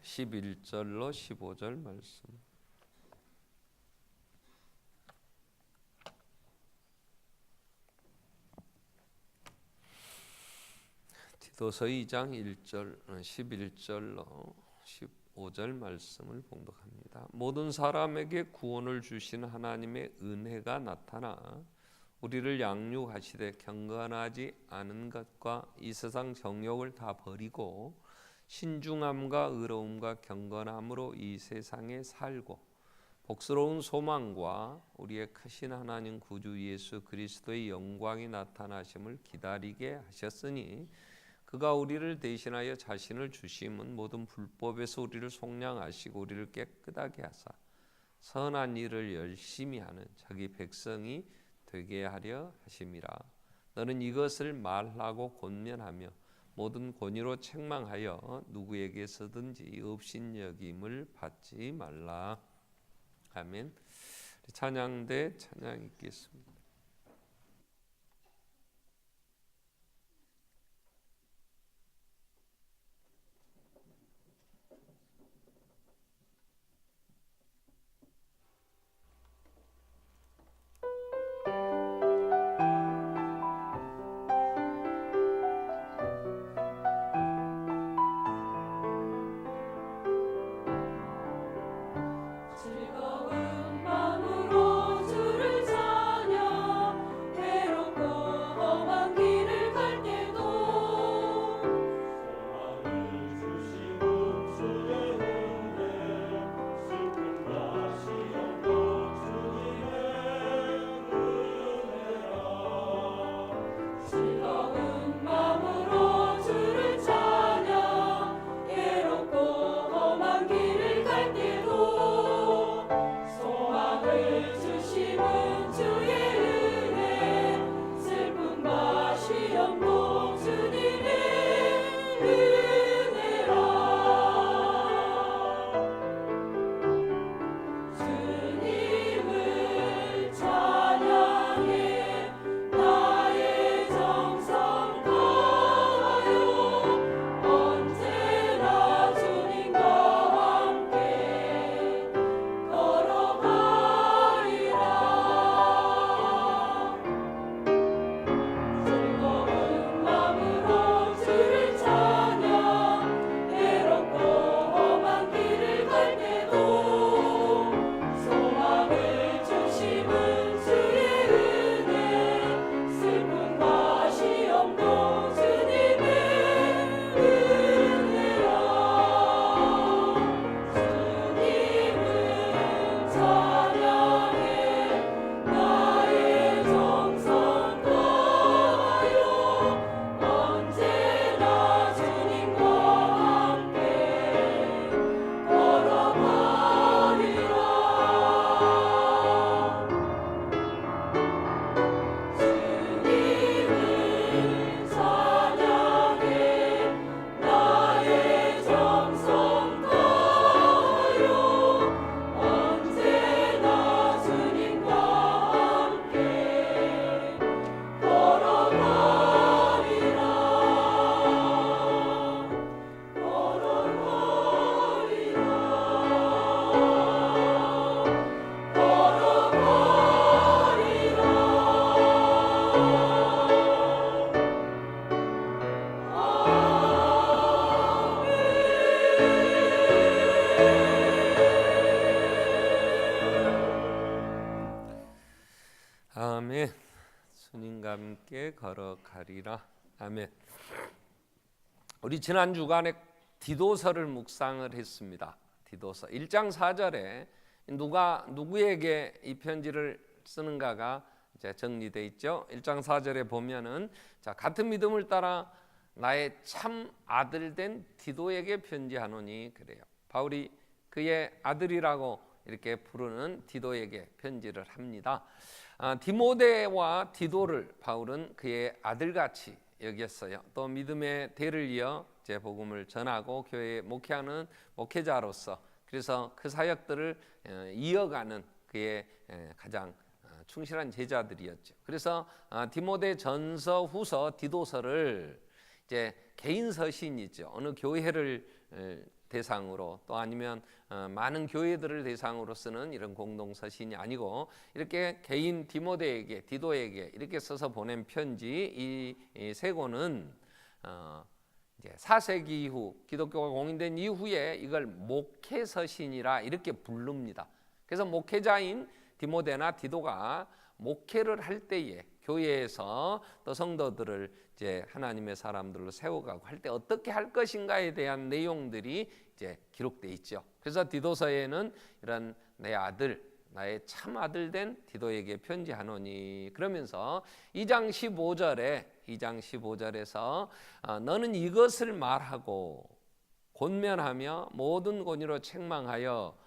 11절로 15절 말씀. 디도서 2장 1절 11절로 15절 말씀을 봉독합니다. 모든 사람에게 구원을 주신 하나님의 은혜가 나타나 우리를 양육하시되 경건하지 않은 것과 이 세상 정욕을 다 버리고 신중함과 의로움과 경건함으로 이 세상에 살고 복스러운 소망과 우리의 크신 하나님 구주 예수 그리스도의 영광이 나타나심을 기다리게 하셨으니 그가 우리를 대신하여 자신을 주심은 모든 불법에서 우리를 속량하시고 우리를 깨끗하게 하사 선한 일을 열심히 하는 자기 백성이 되게 하려 하심이라. 너는 이것을 말하고 권면하며 모든 권위로 책망하여 누구에게서든지 업신여김을 받지 말라. 아멘. 찬양대 찬양 읽겠습니다. 아멘. 주님과 함께 걸어가리라. 아멘. 우리 지난 주간에 디도서를 묵상을 했습니다. 디도서 1장 4절에 누가 누구에게 이 편지를 쓰는가가 이제 정리되어 있죠. 1장 4절에 보면은 자, 같은 믿음을 따라 나의 참 아들 된 디도에게 편지하노니 그래요. 바울이 그의 아들이라고 이렇게 부르는 디도에게 편지를 합니다. 디모데와 디도를 바울은 그의 아들같이 여겼어요. 또 믿음의 대를 이어 제 복음을 전하고 교회에 목회하는 목회자로서 그래서 그 사역들을 이어가는 그의 가장 충실한 제자들이었죠. 그래서 디모데 전서, 후서, 디도서를 이제 개인 서신이죠. 어느 교회를 대상으로 또 아니면 많은 교회들을 대상으로 쓰는 이런 공동서신이 아니고 이렇게 개인 디도에게 이렇게 써서 보낸 편지 이 세 권은 이제 4세기 이후 기독교가 공인된 이후에 이걸 목회서신이라 이렇게 부릅니다. 그래서 목회자인 디모데나 디도가 목회를 할 때에 교회에서 또 성도들을 이제 하나님의 사람들로 세워가고 할 때 어떻게 할 것인가에 대한 내용들이 이제 기록돼 있죠. 그래서 디도서에는 이런 내 아들, 나의 참 아들 된 디도에게 편지하노니 그러면서 2장 15절에서 너는 이것을 말하고 권면하며 모든 권위로 책망하여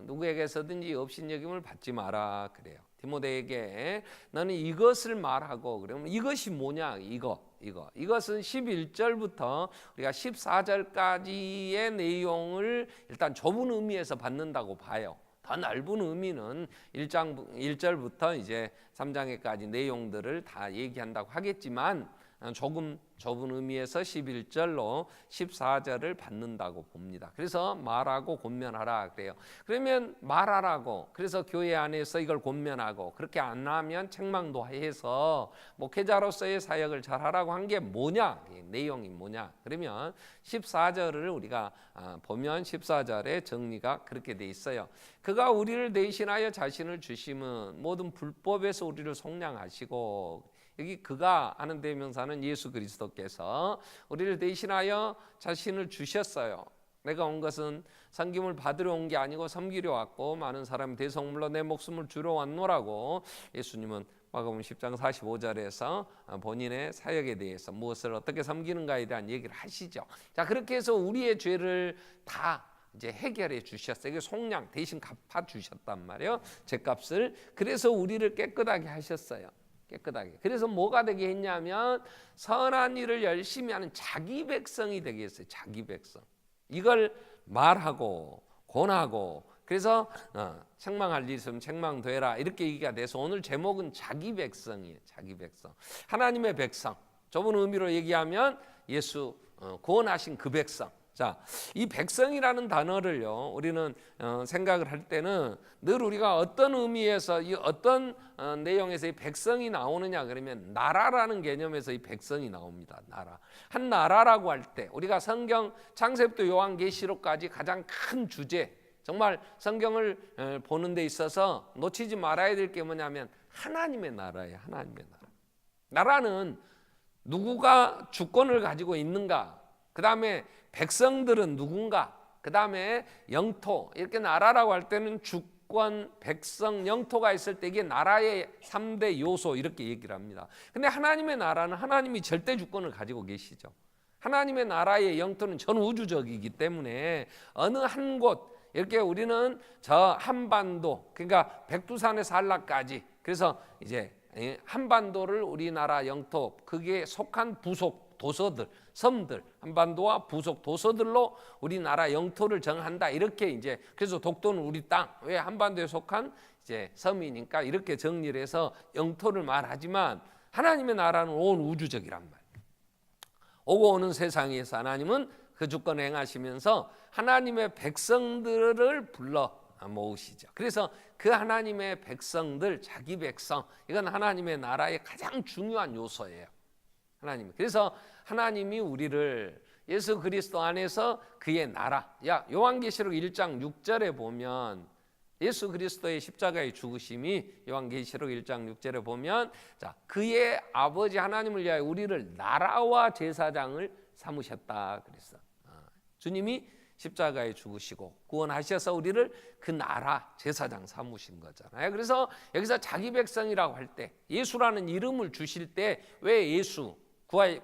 누구에게서든지 업신여김을 받지 마라 그래요. 디모데에게 너는 이것을 말하고 그러면 이것이 뭐냐 이것은 11절부터 우리가 14절까지의 내용을 일단 좁은 의미에서 받는다고 봐요. 더 넓은 의미는 1절부터 이제 3장에까지 내용들을 다 얘기한다고 하겠지만 조금 좁은 의미에서 11절로 14절을 받는다고 봅니다. 그래서 말하고 권면하라 그래요. 그러면 말하라고 그래서 교회 안에서 이걸 권면하고 그렇게 안 하면 책망도 해서 목회자로서의 사역을 잘하라고 한 게 뭐냐 내용이 뭐냐 그러면 14절을 우리가 보면 14절에 정리가 그렇게 돼 있어요. 그가 우리를 대신하여 자신을 주심은 모든 불법에서 우리를 속량하시고 여기 그가 하는 대명사는 예수 그리스도께서 우리를 대신하여 자신을 주셨어요. 내가 온 것은 섬김을 받으러 온 게 아니고 섬기려 왔고 많은 사람이 대성물로 내 목숨을 주러 왔노라고 예수님은 마가복음 10장 45절에서 본인의 사역에 대해서 무엇을 어떻게 섬기는가에 대한 얘기를 하시죠. 자, 그렇게 해서 우리의 죄를 다 이제 해결해 주셨어요. 이게 속량 대신 갚아 주셨단 말이에요. 죄값을. 그래서 우리를 깨끗하게 하셨어요. 깨끗하게. 그래서 뭐가 되게 했냐면 선한 일을 열심히 하는 자기 백성이 되게 했어요. 자기 백성. 이걸 말하고 권하고 그래서 책망할 일 있으면 책망되라 이렇게 얘기가 돼서 오늘 제목은 자기 백성이에요. 자기 백성. 하나님의 백성. 좁은 의미로 얘기하면 예수 구원하신 그 백성. 자, 이 백성이라는 단어를요 우리는 생각을 할 때는 늘 우리가 어떤 의미에서 이 어떤 내용에서 이 백성이 나오느냐 그러면 나라라는 개념에서 이 백성이 나옵니다. 나라. 한 나라라고 할 때 우리가 성경 창세부터 요한계시록까지 가장 큰 주제 정말 성경을 보는 데 있어서 놓치지 말아야 될 게 뭐냐면 하나님의 나라예요. 하나님의 나라. 나라는 누구가 주권을 가지고 있는가 그 다음에 백성들은 누군가 그 다음에 영토 이렇게 나라라고 할 때는 주권, 백성, 영토가 있을 때 이게 나라의 3대 요소 이렇게 얘기를 합니다. 근데 하나님의 나라는 하나님이 절대 주권을 가지고 계시죠. 하나님의 나라의 영토는 전 우주적이기 때문에 어느 한 곳 이렇게 우리는 저 한반도 그러니까 백두산에서 한라까지 그래서 이제 한반도를 우리나라 영토 그게 속한 부속 도서들, 섬들, 한반도와 부속 도서들로 우리나라 영토를 정한다. 이렇게 이제 그래서 독도는 우리 땅, 왜 한반도에 속한 이제 섬이니까 이렇게 정리를 해서 영토를 말하지만 하나님의 나라는 온 우주적이란 말이에요. 오고 오는 세상에서 하나님은 그 주권을 행하시면서 하나님의 백성들을 불러 모으시죠. 그래서 그 하나님의 백성들, 자기 백성, 이건 하나님의 나라의 가장 중요한 요소예요. 하나님. 그래서 하나님이 우리를 예수 그리스도 안에서 그의 나라. 요한계시록 1장 6절에 보면 예수 그리스도의 십자가의 죽으심이 요한계시록 1장 6절에 보면 자, 그의 아버지 하나님을 위하여 우리를 나라와 제사장을 삼으셨다 그랬어. 주님이 십자가에 죽으시고 구원하셔서 우리를 그 나라 제사장 삼으신 거잖아요. 그래서 여기서 자기 백성이라고 할 때 예수라는 이름을 주실 때 왜 예수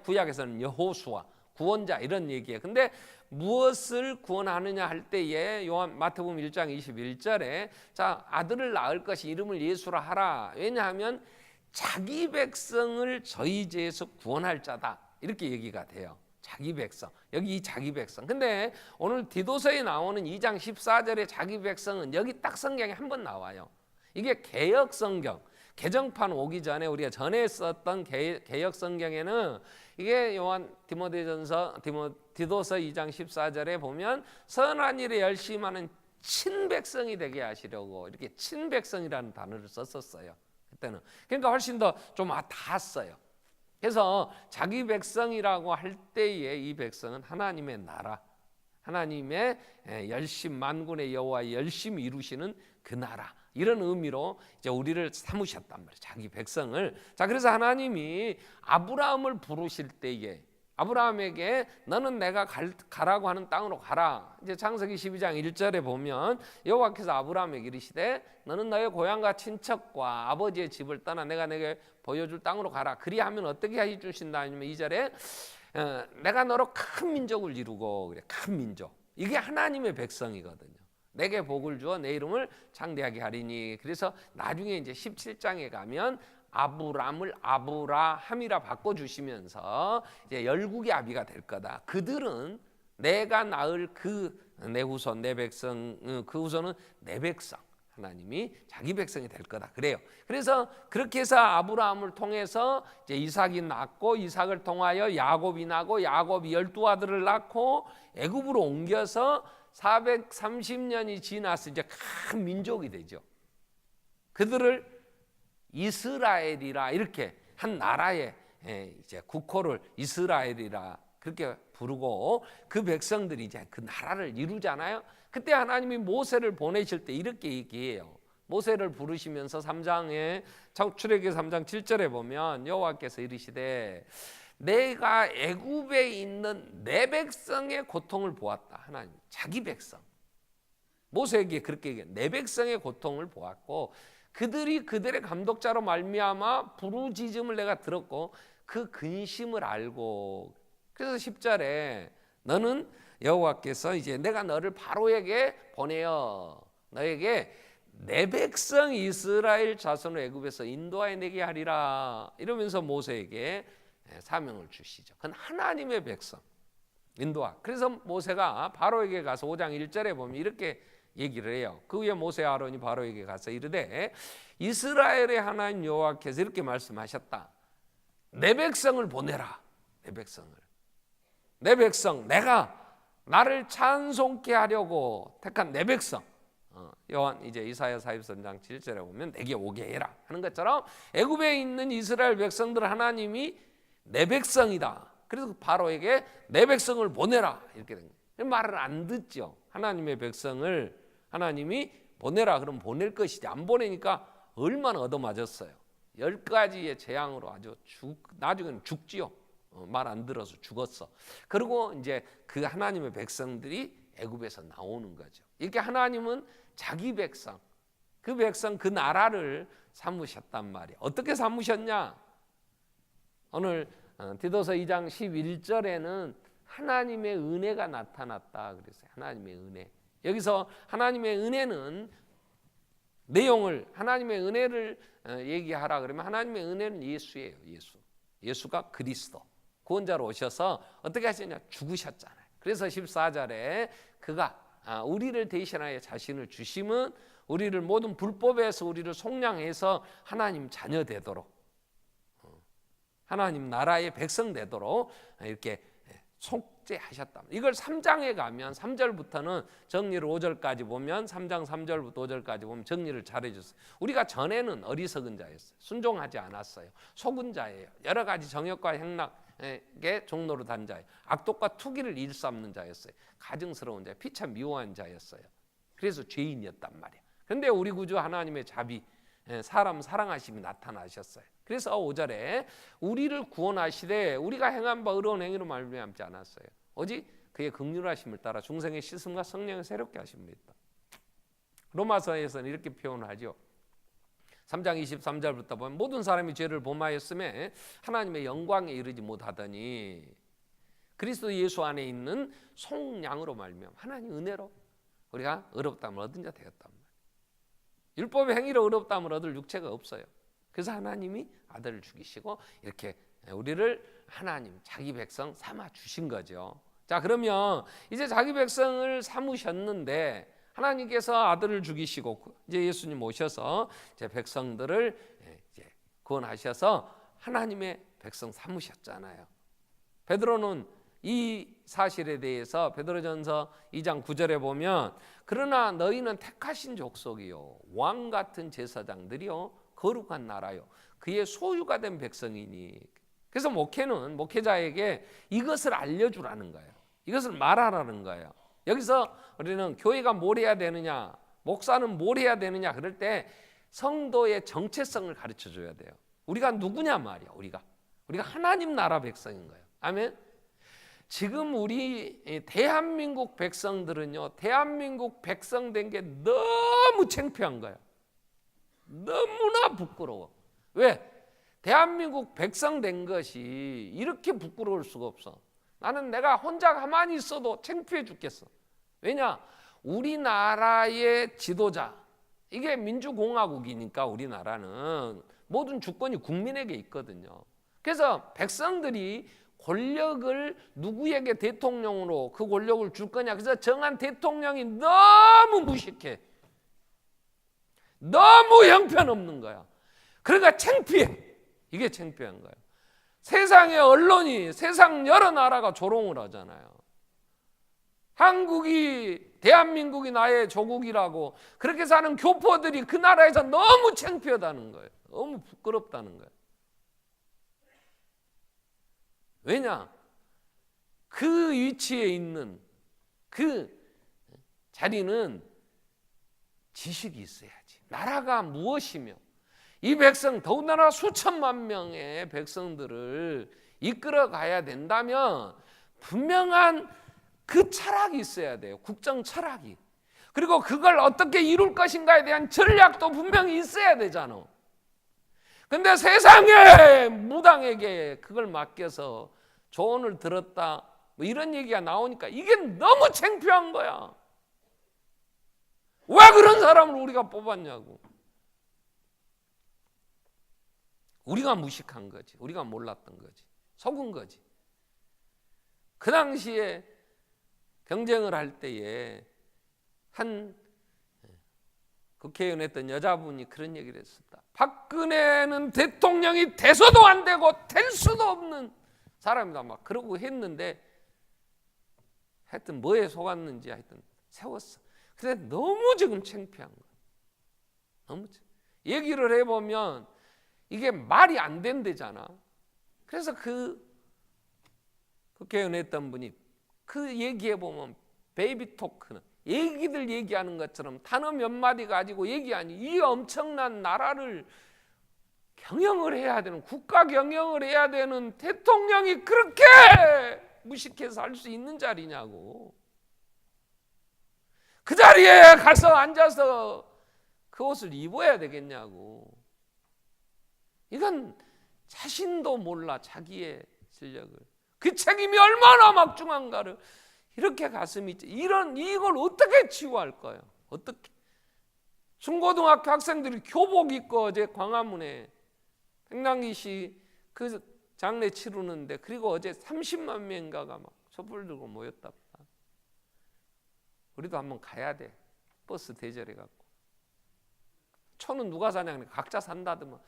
구약에서는 여호수아 구원자 이런 얘기예요. 근데 무엇을 구원하느냐 할 때에 마태복음 1장 21절에 자 아들을 낳을 것이 이름을 예수라 하라. 왜냐하면 자기 백성을 저희 죄에서 구원할 자다 이렇게 얘기가 돼요. 자기 백성. 여기 이 자기 백성. 근데 오늘 디도서에 나오는 2장 14절의 자기 백성은 여기 딱 성경에 한 번 나와요. 이게 개역 성경. 개정판 오기 전에 우리가 전에 썼던 개역 성경에는 이게 요한 디도서 2장 14절에 보면 선한 일에 열심하는 친백성이 되게 하시려고 이렇게 친백성이라는 단어를 썼었어요. 그때는. 그러니까 훨씬 더 좀 닿았어요. 그래서 자기 백성이라고 할 때에 이 백성은 하나님의 나라, 하나님의 열심, 만군의 여호와의 열심히 이루시는 그 나라, 이런 의미로 이제 우리를 삼으셨단 말이에요. 자기 백성을. 자, 그래서 하나님이 아브라함을 부르실 때에 아브라함에게 너는 내가 가라고 하는 땅으로 가라. 이제 창세기 12장 1절에 보면 여호와께서 아브라함에게 이르시되 너는 너의 고향과 친척과 아버지의 집을 떠나 내가 내게 보여줄 땅으로 가라. 그리하면 어떻게 해 주신다 하면 2절에 내가 너로 큰 민족을 이루고, 그래, 큰 민족. 이게 하나님의 백성이거든요. 내게 복을 주어 내 이름을 창대하게 하리니. 그래서 나중에 이제 17장에 가면 아브람을 아브라함이라 바꿔주시면서 이제 열국의 아비가 될 거다. 그들은 내가 낳을 내 후손, 내 백성, 그 후손은 내 백성, 하나님이 자기 백성이 될 거다. 그래요. 그래서 그렇게 해서 아브라함을 통해서 이제 이삭이 낳고, 이삭을 통하여 야곱이 나고, 야곱이 12아들을 낳고 애굽으로 옮겨서 430년이 지나서 이제 큰 민족이 되죠. 그들을 이스라엘이라, 이렇게 한 나라의 이제 국호를 이스라엘이라 그렇게 부르고, 그 백성들이 이제 그 나라를 이루잖아요. 그때 하나님이 모세를 보내실 때 이렇게 얘기해요. 모세를 부르시면서 3장에 출애굽기 3장 7절에 보면 여호와께서 이르시되 내가 애굽에 있는 내 백성의 고통을 보았다. 하나님 자기 백성, 모세에게 그렇게 얘기해요. 내 백성의 고통을 보았고 그들이 그들의 감독자로 말미암아 부르짖음을 내가 들었고 그 근심을 알고. 그래서 10절에 너는 여호와께서 이제 내가 너를 바로에게 보내어 너에게 내 백성 이스라엘 자손을 애굽에서 인도하여 내게 하리라, 이러면서 모세에게 사명을 주시죠. 그건 하나님의 백성 인도하. 그래서 모세가 바로에게 가서 5장 1절에 보면 이렇게 얘기를 해요. 그 후에 모세 아론이 바로에게 가서 이르되 이스라엘의 하나님 여호와께서 이렇게 말씀하셨다. 내 백성을 보내라. 내 백성을. 내 백성, 내가 나를 찬송케 하려고 택한 내 백성. 요한 이제 이사야 43장 7절에 보면 내게 오게 해라 하는 것처럼 애굽에 있는 이스라엘 백성들 하나님이 내 백성이다. 그래서 바로에게 내 백성을 보내라 이렇게 된 거예요. 말을 안 듣죠. 하나님의 백성을 하나님이 보내라 그러면 보낼 것이지, 안 보내니까 얼마나 얻어맞았어요. 10가지의 재앙으로 아주 나중에는 죽지요. 말 안 들어서 죽었어. 그리고 이제 그 하나님의 백성들이 애굽에서 나오는 거죠. 이렇게 하나님은 자기 백성, 그 백성, 그 나라를 삼으셨단 말이에요. 어떻게 삼으셨냐? 오늘 디도서 2장 11절에는 하나님의 은혜가 나타났다 그랬어요. 하나님의 은혜. 여기서 하나님의 은혜는 내용을, 하나님의 은혜를 얘기하라 그러면 하나님의 은혜는 예수예요. 예수가 그리스도 구원자로 오셔서 어떻게 하셨냐? 죽으셨잖아요. 그래서 14절에 그가 우리를 대신하여 자신을 주심은 우리를 모든 불법에서 우리를 속량해서 하나님 자녀 되도록, 하나님 나라의 백성 되도록 이렇게 속죄하셨다. 이걸 3장에 가면 3절부터는 정리를 5절까지 보면 3장 3절부터 5절까지 보면 정리를 잘해 줬어요. 우리가 전에는 어리석은 자였어요. 순종하지 않았어요. 속은 자예요. 여러 가지 정욕과 행락의 종로로 단 자예요. 악독과 투기를 일삼는 자였어요. 가증스러운 자, 피차 미워한 자였어요. 그래서 죄인이었단 말이에요. 그런데 우리 구주 하나님의 자비, 사람 사랑하심이 나타나셨어요. 그래서 5절에 우리를 구원하시되 우리가 행한 바 의로운 행위로 말미암지 않았어요. 오직 그의 긍휼하심을 따라 중생의 씻음과 성령을 새롭게 하십니다. 로마서에서는 이렇게 표현하죠. 3장 23절부터 보면 모든 사람이 죄를 범하였음에 하나님의 영광에 이르지 못하더니 그리스도 예수 안에 있는 속량으로 말미암아 하나님 은혜로 우리가 의롭다함을 얻은 자 되었단 말이에요. 율법의 행위로 의롭다함을 얻을 육체가 없어요. 그래서 하나님이 아들을 죽이시고 이렇게 우리를 하나님 자기 백성 삼아 주신 거죠. 자, 그러면 이제 자기 백성을 삼으셨는데 하나님께서 아들을 죽이시고 이제 예수님 오셔서 이제 백성들을 이제 구원하셔서 하나님의 백성 삼으셨잖아요. 베드로는 이 사실에 대해서 베드로전서 2장 9절에 보면 그러나 너희는 택하신 족속이요 왕 같은 제사장들이요 거룩한 나라요 그의 소유가 된 백성이니. 그래서 목회자에게 이것을 알려주라는 거예요. 이것을 말하라는 거예요. 여기서 우리는 교회가 뭘 해야 되느냐, 목사는 뭘 해야 되느냐 그럴 때 성도의 정체성을 가르쳐 줘야 돼요. 우리가 누구냐 말이야. 우리가 하나님 나라 백성인 거예요. 아멘. 지금 우리 대한민국 백성들은요, 대한민국 백성 된 게 너무 창피한 거예요. 너무나 부끄러워. 왜? 대한민국 백성 된 것이 이렇게 부끄러울 수가 없어. 나는 내가 혼자 가만히 있어도 창피해 죽겠어. 왜냐? 우리나라의 지도자, 이게 민주공화국이니까 우리나라는 모든 주권이 국민에게 있거든요. 그래서 백성들이 권력을 누구에게 대통령으로 그 권력을 줄 거냐, 그래서 정한 대통령이 너무 무식해, 너무 형편없는 거야. 그러니까 창피해. 이게 창피한 거예요. 세상의 언론이, 세상 여러 나라가 조롱을 하잖아요. 한국이, 대한민국이 나의 조국이라고 그렇게 사는 교포들이 그 나라에서 너무 창피하다는 거예요. 너무 부끄럽다는 거예요. 왜냐? 그 위치에 있는 그 자리는 지식이 있어야지. 나라가 무엇이며, 이 백성, 더군다나 수천만 명의 백성들을 이끌어 가야 된다면 분명한 그 철학이 있어야 돼요. 국정 철학이. 그리고 그걸 어떻게 이룰 것인가에 대한 전략도 분명히 있어야 되잖아. 근데 세상에 무당에게 그걸 맡겨서 조언을 들었다, 뭐 이런 얘기가 나오니까 이게 너무 창피한 거야. 왜 그런 사람을 우리가 뽑았냐고. 우리가 무식한 거지. 우리가 몰랐던 거지. 속은 거지. 그 당시에 경쟁을 할 때에 한 국회의원 했던 여자분이 그런 얘기를 했었다. 박근혜는 대통령이 돼서도 안 되고 될 수도 없는 사람이다 막 그러고 했는데, 하여튼 뭐에 속았는지 하여튼 세웠어. 근데 너무 지금 창피한 거야. 너무 얘기를 해보면 이게 말이 안 된대잖아. 그래서 그 국회의원 했던 분이 그 얘기해보면 베이비 토크는 얘기들 얘기하는 것처럼 단어 몇 마디 가지고 얘기하니 이 엄청난 나라를 경영을 해야 되는, 국가 경영을 해야 되는 대통령이 그렇게 무식해서 할 수 있는 자리냐고. 그 자리에 가서 앉아서 그 옷을 입어야 되겠냐고. 이건 자신도 몰라 자기의 실력을. 그 책임이 얼마나 막중한가를 이렇게 가슴이 이걸 어떻게 치유할 거예요? 어떻게? 중고등학교 학생들이 교복 입고 어제 광화문에 백남기 씨 그 장례 치르는데, 그리고 어제 30만 명가가 막 촛불 들고 모였다. 우리도 한번 가야 돼. 버스 대절해 갖고. 초는 누가 사냐? 각자 산다더만.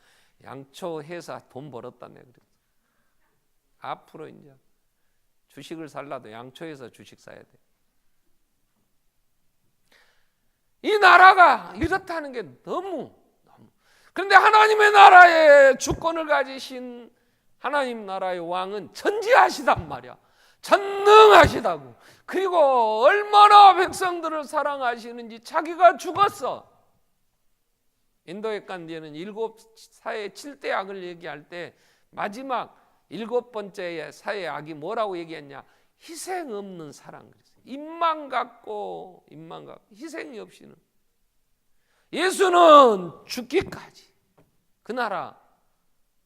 양초 회사 돈 벌었다네. 그랬어. 앞으로 이제 주식을 살라도 양초에서 주식 사야 돼. 이 나라가 이렇다는 게 너무. 그런데 하나님의 나라의 주권을 가지신 하나님 나라의 왕은 전지하시단 말이야. 전능하시다고. 그리고 얼마나 백성들을 사랑하시는지. 자기가 죽었어. 인도에 간 뒤에는 7사의 7대 악을 얘기할 때 마지막 7번째 사의 악이 뭐라고 얘기했냐? 희생 없는 사랑. 입만 갖고 희생이 없이는. 예수는 죽기까지 그 나라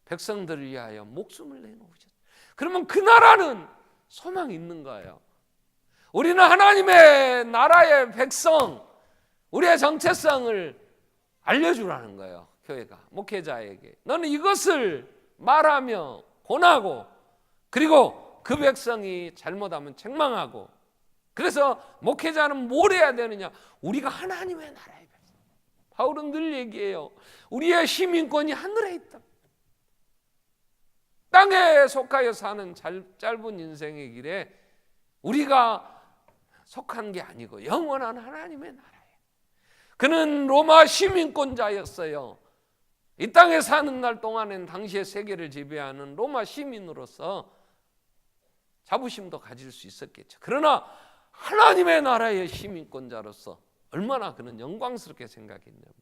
백성들을 위하여 목숨을 내놓으셨어요. 그러면 그 나라는 소망이 있는 거예요. 우리는 하나님의 나라의 백성, 우리의 정체성을 알려주라는 거예요. 교회가, 목회자에게. 너는 이것을 말하며 권하고, 그리고 그 백성이 잘못하면 책망하고. 그래서 목회자는 뭘 해야 되느냐? 우리가 하나님의 나라의 백성. 바울은 늘 얘기해요. 우리의 시민권이 하늘에 있다. 땅에 속하여 사는 짧은 인생의 길에 우리가 속한 게 아니고 영원한 하나님의 나라예요. 그는 로마 시민권자였어요. 이 땅에 사는 날 동안엔 당시의 세계를 지배하는 로마 시민으로서 자부심도 가질 수 있었겠죠. 그러나 하나님의 나라의 시민권자로서 얼마나 그는 영광스럽게 생각했냐면,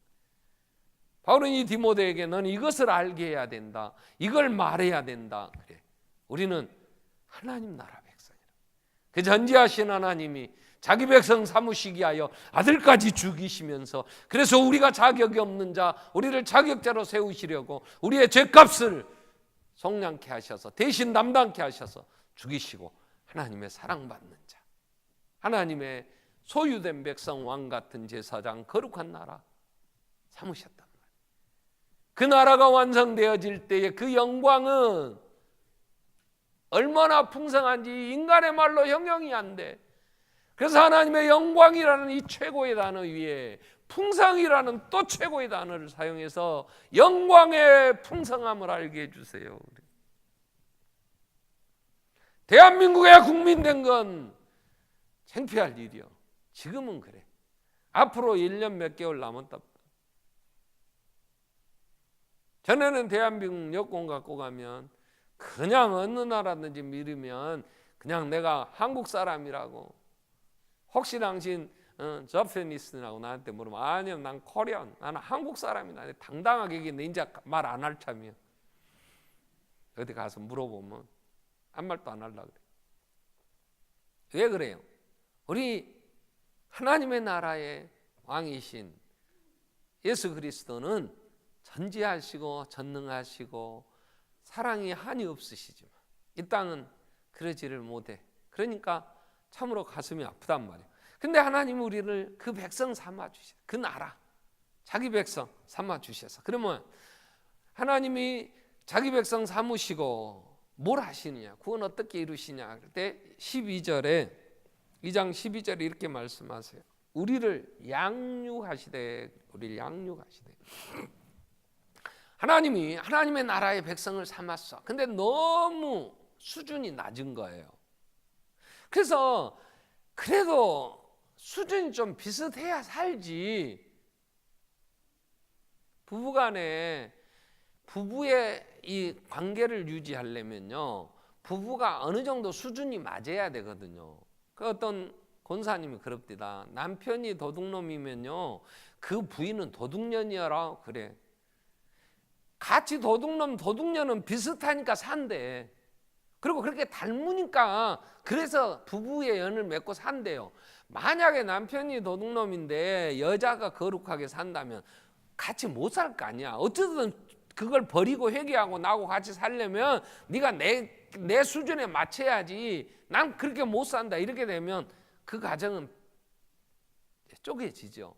바울은 이 디모데에게 너는 이것을 알게 해야 된다, 이걸 말해야 된다. 그래, 우리는 하나님 나라 백성이라. 그 전지하신 하나님이 자기 백성 삼으시기 하여 아들까지 죽이시면서, 그래서 우리가 자격이 없는 자, 우리를 자격자로 세우시려고 우리의 죄값을 속량케 하셔서 대신 담당케 하셔서 죽이시고 하나님의 사랑받는 자, 하나님의 소유된 백성, 왕 같은 제사장, 거룩한 나라 삼으셨단 말이에요. 그 나라가 완성되어질 때에 그 영광은 얼마나 풍성한지 인간의 말로 형용이 안 돼. 그래서 하나님의 영광이라는 이 최고의 단어 위에 풍성이라는 또 최고의 단어를 사용해서 영광의 풍성함을 알게 해주세요. 대한민국의 국민 된 건 창피할 일이요. 지금은 그래. 앞으로 1년 몇 개월 남았다. 전에는 대한민국 여권 갖고 가면 그냥 어느 나라든지 밀으면 그냥 내가 한국 사람이라고, 혹시 당신 저페니스라고 나한테 물으면 아니요, 난 코리안, 나는 한국 사람이다, 당당하게 얘기했는데 이제 말 안 할 참이야. 어디 가서 물어보면 아무 말도 안 하려고 그래. 왜 그래요? 우리 하나님의 나라의 왕이신 예수 그리스도는 전지하시고 전능하시고 사랑이 한이 없으시지만 이 땅은 그러지를 못해. 그러니까 참으로 가슴이 아프단 말이에요. 근데 하나님은 우리를 그 백성 삼아 주셔. 그 나라, 자기 백성 삼아 주셔서, 그러면 하나님이 자기 백성 삼으시고 뭘 하시느냐, 구원 어떻게 이루시냐. 그때 12절에 2장 12절에 이렇게 말씀하세요. 우리를 양육하시되, 우리를 양육하시되. 하나님이 하나님의 나라의 백성을 삼았어. 근데 너무 수준이 낮은 거예요. 그래서 그래도 수준이 좀 비슷해야 살지. 부부간에 부부의 이 관계를 유지하려면요, 부부가 어느 정도 수준이 맞아야 되거든요. 그 어떤 권사님이 그럽디다. 남편이 도둑놈이면요, 그 부인은 도둑년이라 그래. 같이 도둑놈 도둑년은 비슷하니까 산대. 그리고 그렇게 닮으니까 그래서 부부의 연을 맺고 산대요. 만약에 남편이 도둑놈인데 여자가 거룩하게 산다면 같이 못 살 거 아니야. 어쨌든 그걸 버리고 회개하고 나하고 같이 살려면 네가 내 수준에 맞춰야지. 난 그렇게 못 산다. 이렇게 되면 그 가정은 쪼개지죠.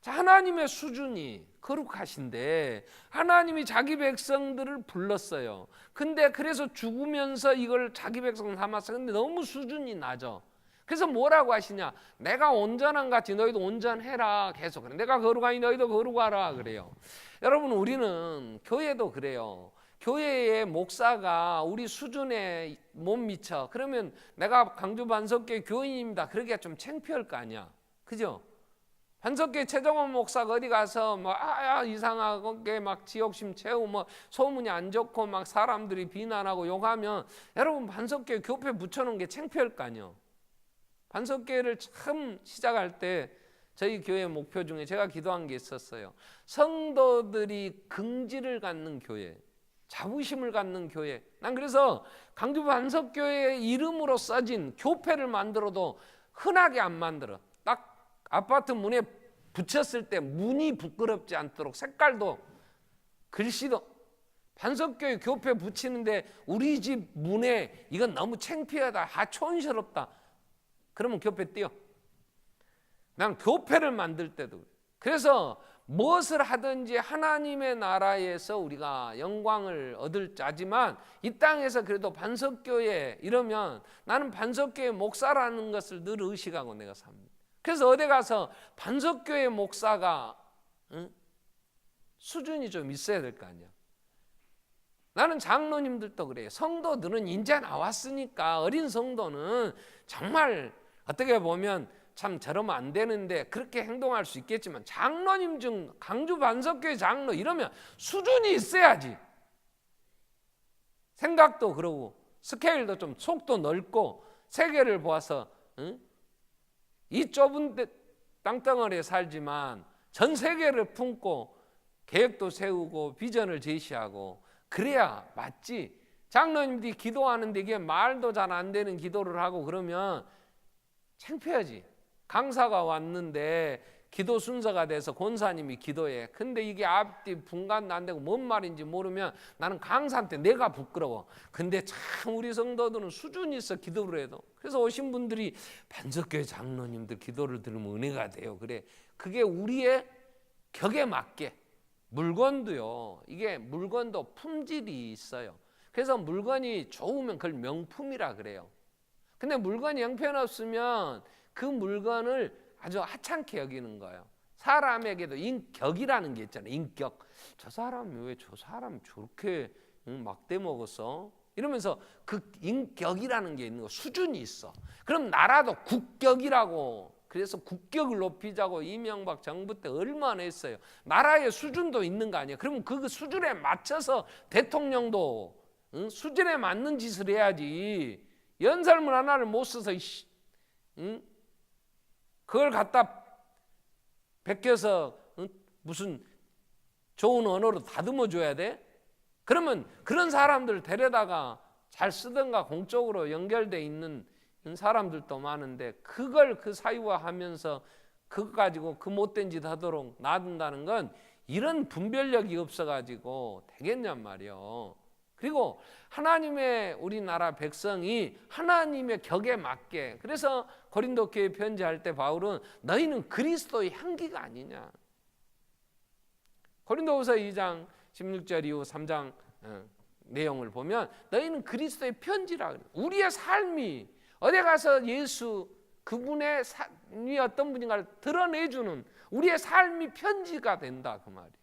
자, 하나님의 수준이 거룩하신데 하나님이 자기 백성들을 불렀어요. 근데 그래서 죽으면서 이걸 자기 백성 삼았어요. 근데 너무 수준이 낮아. 그래서 뭐라고 하시냐, 내가 온전한 같이 너희도 온전해라. 계속 그래. 내가 거룩하니 너희도 거룩하라 그래요. 여러분, 우리는 교회도 그래요. 교회의 목사가 우리 수준에 못 미쳐. 그러면 내가 강주 반석교회 교인입니다, 그러기가 좀 창피할 거 아니야. 그죠? 반석교회 최정원 목사가 어디 가서 뭐 이상하게 막 지옥심 채우고 뭐 소문이 안 좋고 막 사람들이 비난하고 욕하면 여러분, 반석교회 교패 붙여놓은 게 창피할 거 아니에요. 반석교회를 처음 시작할 때 저희 교회 목표 중에 제가 기도한 게 있었어요. 성도들이 긍지를 갖는 교회, 자부심을 갖는 교회. 난 그래서 강주 반석교회의 이름으로 써진 교패를 만들어도 흔하게 안 만들어. 딱 아파트 문에 붙였을 때 문이 부끄럽지 않도록 색깔도 글씨도, 반석교회 교패 붙이는데 우리 집 문에 이건 너무 창피하다, 촌스럽다, 그러면 교패 띄어. 난 교패를 만들 때도 그래서 무엇을 하든지 하나님의 나라에서 우리가 영광을 얻을 자지만 이 땅에서 그래도 반석교회 이러면 나는 반석교회 목사라는 것을 늘 의식하고 내가 삽니다. 그래서 어디 가서 반석교회 목사가 수준이 좀 있어야 될 거 아니야. 나는 장로님들도 그래요. 성도들은 이제 나왔으니까, 어린 성도는 정말 어떻게 보면 참 저러면 안 되는데 그렇게 행동할 수 있겠지만, 장로님 중 강주 반석교회 장로 이러면 수준이 있어야지. 생각도 그러고 스케일도 좀 속도 넓고 세계를 보아서 이 좁은 땅덩어리에 살지만 전 세계를 품고 계획도 세우고 비전을 제시하고 그래야 맞지. 장로님들이 기도하는데 이게 말도 잘 안 되는 기도를 하고 그러면 창피하지. 강사가 왔는데 기도 순서가 돼서 권사님이 기도해. 근데 이게 앞뒤 분간도 안 되고 뭔 말인지 모르면 나는 강사한테 내가 부끄러워. 근데 참 우리 성도들은 수준이 있어, 기도를 해도. 그래서 오신 분들이 반석교회 장로님들 기도를 들으면 은혜가 돼요. 그래, 그게 우리의 격에 맞게. 물건도요, 이게 물건도 품질이 있어요. 그래서 물건이 좋으면 그걸 명품이라 그래요. 근데 물건이 형편없으면 그 물건을 아주 하찮게 여기는 거예요. 사람에게도 인격이라는 게 있잖아요. 인격. 저 사람이 왜 저 사람 저렇게 막대 먹었어? 이러면서 그 인격이라는 게 있는 거, 수준이 있어. 그럼 나라도 국격이라고, 그래서 국격을 높이자고 이명박 정부 때 얼마나 했어요. 나라의 수준도 있는 거 아니에요. 그러면 그 수준에 맞춰서 대통령도 수준에 맞는 짓을 해야지. 연설문 하나를 못 써서 그걸 갖다 베껴서 무슨 좋은 언어로 다듬어 줘야 돼? 그러면 그런 사람들 데려다가 잘 쓰든가 공적으로 연결돼 있는 사람들도 많은데, 그걸 그 사유화하면서 그거 가지고 그 못된 짓 하도록 놔둔다는 건 이런 분별력이 없어가지고 되겠냔 말이요. 그리고 하나님의 우리나라 백성이 하나님의 격에 맞게, 그래서 고린도 교회 편지할 때 바울은 너희는 그리스도의 향기가 아니냐. 고린도후서 2장 16절 이후 3장 내용을 보면 너희는 그리스도의 편지라 그래요. 우리의 삶이 어디 가서 예수 그분의 삶이 어떤 분인가를 드러내주는 우리의 삶이 편지가 된다, 그 말이에요.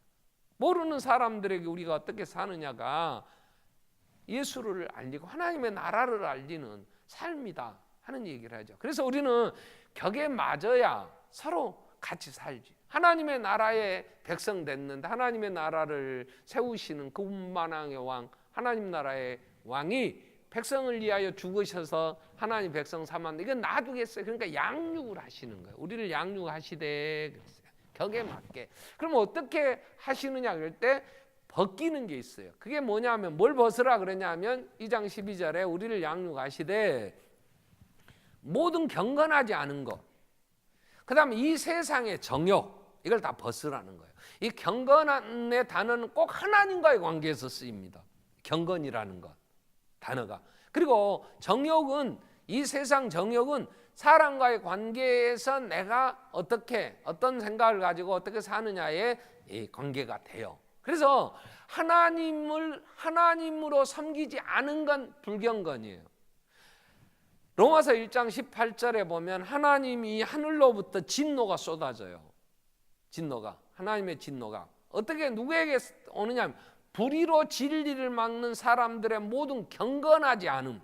모르는 사람들에게 우리가 어떻게 사느냐가 예수를 알리고 하나님의 나라를 알리는 삶이다 하는 얘기를 하죠. 그래서 우리는 격에 맞아야 서로 같이 살지. 하나님의 나라의 백성 됐는데 하나님의 나라를 세우시는 그 만왕의 왕, 하나님 나라의 왕이 백성을 위하여 죽으셔서 하나님 백성 삼았는데 이건 놔두겠어요. 그러니까 양육을 하시는 거예요. 우리를 양육하시되 그랬어요. 격에 맞게. 그럼 어떻게 하시느냐 그럴 때 벗기는 게 있어요. 그게 뭐냐면 뭘 벗으라 그러냐면 2장 12절에 우리를 양육하시되 모든 경건하지 않은 것, 그 다음에 이 세상의 정욕, 이걸 다 벗으라는 거예요. 이 경건의 단어는 꼭 하나님과의 관계에서 쓰입니다. 경건이라는 것 단어가. 그리고 정욕은, 이 세상 정욕은 사람과의 관계에서 내가 어떻게 어떤 생각을 가지고 어떻게 사느냐에 관계가 돼요. 그래서 하나님으로 섬기지 않은 건 불경건이에요. 로마서 1장 18절에 보면 하나님이 하늘로부터 진노가 쏟아져요. 진노가, 하나님의 진노가 어떻게 누구에게 오느냐, 불의로 진리를 막는 사람들의 모든 경건하지 않음.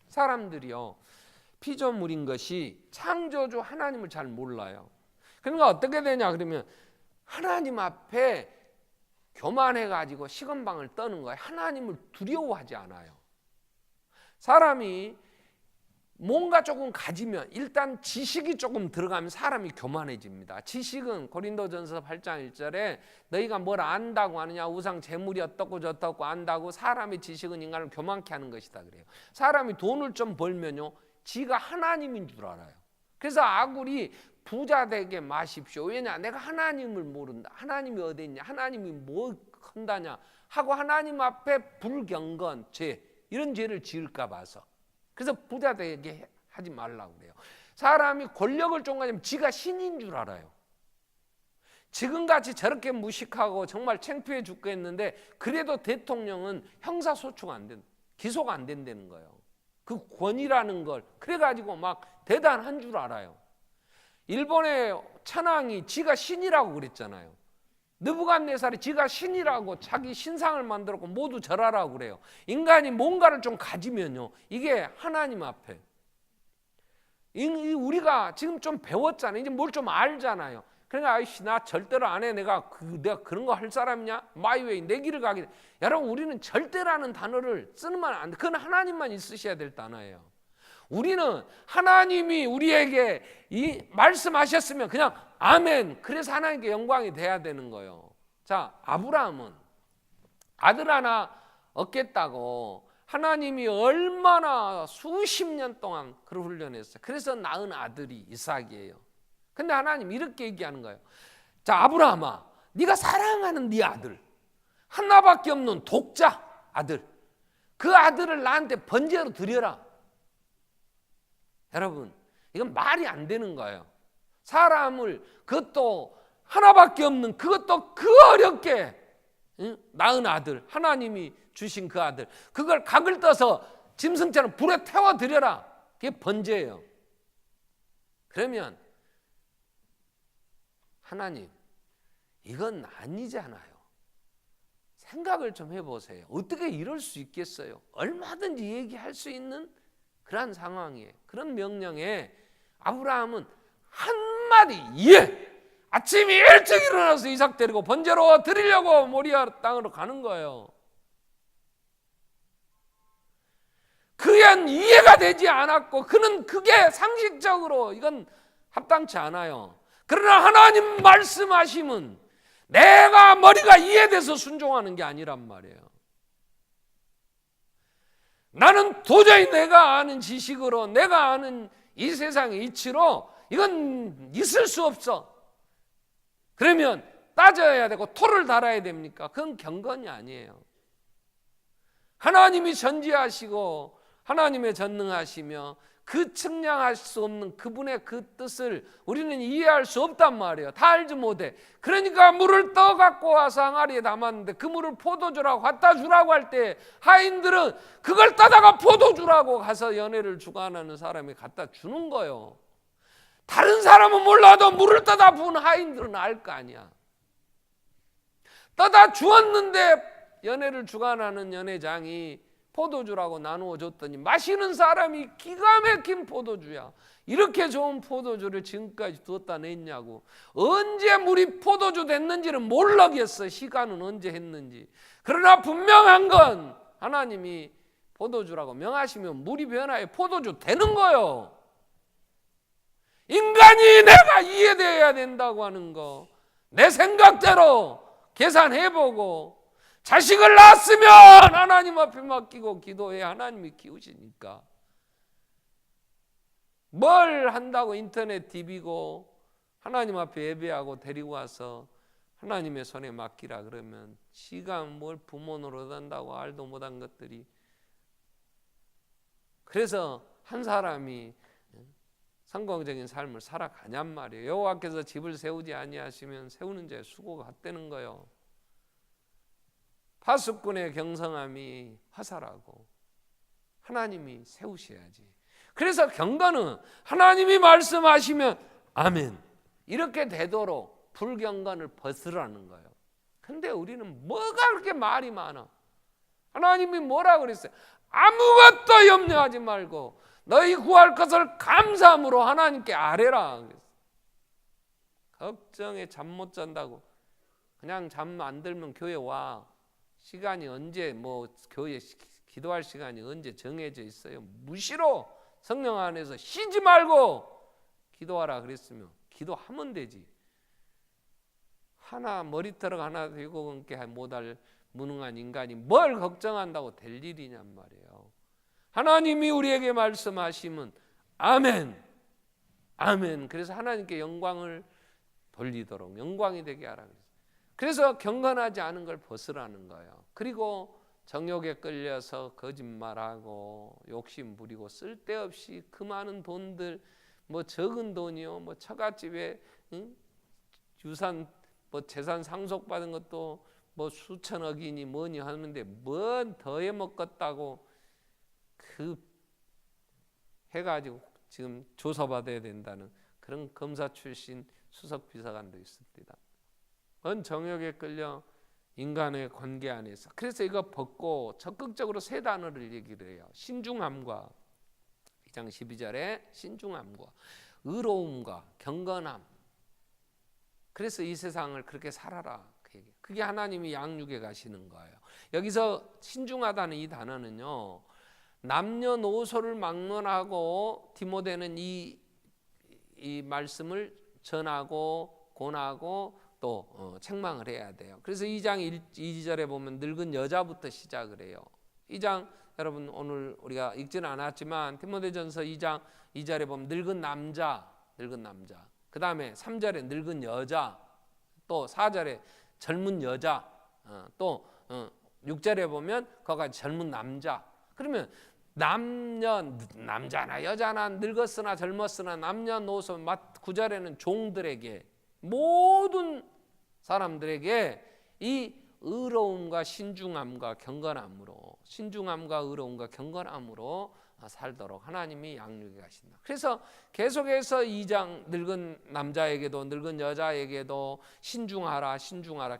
사람들이요, 피조물인 것이 창조주 하나님을 잘 몰라요. 그러니까 어떻게 되냐 그러면 하나님 앞에 교만해가지고 시건방을 떠는 거예요. 하나님을 두려워하지 않아요. 사람이 뭔가 조금 가지면, 일단 지식이 조금 들어가면 사람이 교만해집니다. 지식은 고린도전서 8장 1절에 너희가 뭘 안다고 하느냐, 우상 재물이 어떻고 저떻고 안다고. 사람의 지식은 인간을 교만케 하는 것이다 그래요. 사람이 돈을 좀 벌면요, 지가 하나님인 줄 알아요. 그래서 아굴이 부자 되게 마십시오. 왜냐, 내가 하나님을 모른다. 하나님이 어디 있냐, 하나님이 뭐 한다냐 하고 하나님 앞에 불경건, 죄, 이런 죄를 지을까 봐서. 그래서 부자 되게 하지 말라고 그래요. 사람이 권력을 좀 가지면 지가 신인 줄 알아요. 지금같이 저렇게 무식하고 정말 창피해 죽겠는데 그래도 대통령은 형사소추가 안 된다, 기소가 안 된다는 거예요. 그 권위라는 걸 그래가지고 막 대단한 줄 알아요. 일본의 천황이 지가 신이라고 그랬잖아요. 느부갓네살이 지가 신이라고 자기 신상을 만들었고 모두 절하라고 그래요. 인간이 뭔가를 좀 가지면요, 이게 하나님 앞에, 우리가 지금 좀 배웠잖아요. 이제 뭘 좀 알잖아요. 그러니까 아이씨, 나 절대로 안 해. 내가 그런 거 할 사람이냐? 마이웨이, 내 길을 가게. 여러분, 우리는 절대라는 단어를 쓰면 안 돼. 그건 하나님만 있으셔야 될 단어예요. 우리는 하나님이 우리에게 이 말씀하셨으면 그냥 아멘, 그래서 하나님께 영광이 돼야 되는 거예요. 자, 아브라함은 아들 하나 얻겠다고 하나님이 얼마나 수십 년 동안 그를 훈련했어요. 그래서 낳은 아들이 이삭이에요. 근데 하나님 이렇게 얘기하는 거예요. 자, 아브라함아, 네가 사랑하는 네 아들, 하나밖에 없는 독자 아들, 그 아들을 나한테 번제로 드려라. 여러분, 이건 말이 안 되는 거예요. 사람을, 그것도 하나밖에 없는, 그것도 그 어렵게 낳은 아들, 하나님이 주신 그 아들, 그걸 각을 떠서 짐승처럼 불에 태워 드려라. 그게 번제예요. 그러면 하나님, 이건 아니잖아요. 생각을 좀 해보세요. 어떻게 이럴 수 있겠어요? 얼마든지 얘기할 수 있는 그런 상황이에요. 그런 명령에 아브라함은 한마디 예! 아침에 일찍 일어나서 이삭 데리고 번제로 드리려고 모리아 땅으로 가는 거예요. 그엔 이해가 되지 않았고, 그는 그게 상식적으로 이건 합당치 않아요. 그러나 하나님 말씀하심은 내가 머리가 이해돼서 순종하는 게 아니란 말이에요. 나는 도저히 내가 아는 지식으로, 내가 아는 이 세상의 이치로 이건 있을 수 없어. 그러면 따져야 되고 토를 달아야 됩니까? 그건 경건이 아니에요. 하나님이 전지하시고 하나님의 전능하시며 그 측량할 수 없는 그분의 그 뜻을 우리는 이해할 수 없단 말이에요. 다 알지 못해. 그러니까 물을 떠 갖고 와서 항아리에 담았는데 그 물을 포도주라고 갖다 주라고 할 때 하인들은 그걸 따다가 포도주라고 가서 연회를 주관하는 사람이 갖다 주는 거예요. 다른 사람은 몰라도 물을 떠다 부은 하인들은 알 거 아니야. 떠다 주었는데 연회를 주관하는 연회장이 포도주라고 나누어 줬더니 마시는 사람이 기가 막힌 포도주야. 이렇게 좋은 포도주를 지금까지 두었다 냈냐고. 언제 물이 포도주 됐는지는 모르겠어. 시간은 언제 했는지. 그러나 분명한 건 하나님이 포도주라고 명하시면 물이 변화해 포도주 되는 거예요. 인간이 내가 이해되어야 된다고 하는 거, 내 생각대로 계산해보고 자식을 낳았으면 하나님 앞에 맡기고 기도해. 하나님이 키우시니까. 뭘 한다고 인터넷 디비고 하나님 앞에 예배하고 데리고 와서 하나님의 손에 맡기라 그러면 지가 뭘 부모 노릇한다고 알도 못한 것들이. 그래서 한 사람이 성공적인 삶을 살아가냔 말이에요. 여호와께서 집을 세우지 아니하시면 세우는 자의 수고가 헛되는 거예요. 파수꾼의 경성함이 화살하고 하나님이 세우셔야지. 그래서 경건은 하나님이 말씀하시면 아멘, 이렇게 되도록 불경건을 벗으라는 거예요. 근데 우리는 뭐가 그렇게 말이 많아? 하나님이 뭐라 그랬어요? 아무것도 염려하지 말고 너희 구할 것을 감사함으로 하나님께 아뢰라. 걱정에 잠 못 잔다고 그냥 잠 안 들면 교회 와. 시간이 언제 교회 기도할 시간이 언제 정해져 있어요? 무시로 성령 안에서 쉬지 말고 기도하라 그랬으면 기도하면 되지. 하나 머리털 하나 되고 끊게 못할 무능한 인간이 뭘 걱정한다고 될 일이냔 말이에요. 하나님이 우리에게 말씀하시면 아멘, 아멘. 그래서 하나님께 영광을 돌리도록 영광이 되게 하라. 그래서 경건하지 않은 걸 벗으라는 거예요. 그리고 정욕에 끌려서 거짓말하고 욕심 부리고 쓸데없이 그 많은 돈들, 적은 돈이요, 처갓집에 유산 재산 상속받은 것도 수천억이니 뭐니 하는데 뭔 더해 먹겠다고 그 해가지고 지금 조사받아야 된다는 그런 검사 출신 수석 비서관도 있습니다. 정욕에 끌려 인간의 관계 안에서. 그래서 이거 벗고 적극적으로 세 단어를 얘기를 해요. 신중함과 2장 12절에 신중함과 의로움과 경건함. 그래서 이 세상을 그렇게 살아라. 그게 하나님이 양육에 가시는 거예요. 여기서 신중하다는 이 단어는요, 남녀노소를 막론하고 디모데는 이 말씀을 전하고 권하고 또 책망을 해야 돼요. 그래서 2장 2절에 보면 늙은 여자부터 시작을 해요. 2장 여러분 오늘 우리가 읽지는 않았지만 디모데전서 2장 2절에 보면 늙은 남자. 그 다음에 3절에 늙은 여자, 또 4절에 젊은 여자, 또 6절에 보면 거기까지 젊은 남자. 그러면 남자나 여자나 늙었으나 젊었으나 남녀노소 9절에는 종들에게 모든 사람들에게 이 의로움과 신중함과 경건함으로 살도록 하나님이 양육해 가신다. 그래서 계속해서 2장 늙은 남자에게도 늙은 여자에게도 신중하라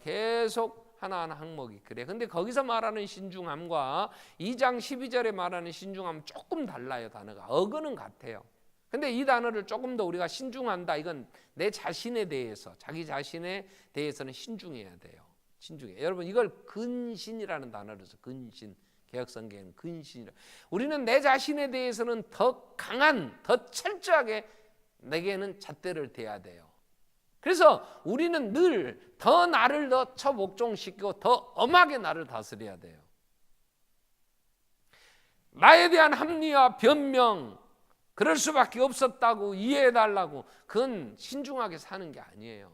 계속 하나하나 항목이 그래. 근데 거기서 말하는 신중함과 2장 12절에 말하는 신중함은 조금 달라요. 단어가 어근은 같아요. 근데 이 단어를 조금 더 우리가 신중한다, 이건 내 자신에 대해서, 자기 자신에 대해서는 신중해야 돼요. 여러분 이걸 근신이라는 단어를 써요. 근신. 개혁성경에는 근신이라. 우리는 내 자신에 대해서는 더 강한, 더 철저하게 내게는 잣대를 대야 돼요. 그래서 우리는 늘 더 나를 더 처복종시키고 더 엄하게 나를 다스려야 돼요. 나에 대한 합리화, 변명, 그럴 수밖에 없었다고 이해해달라고, 그건 신중하게 사는 게 아니에요.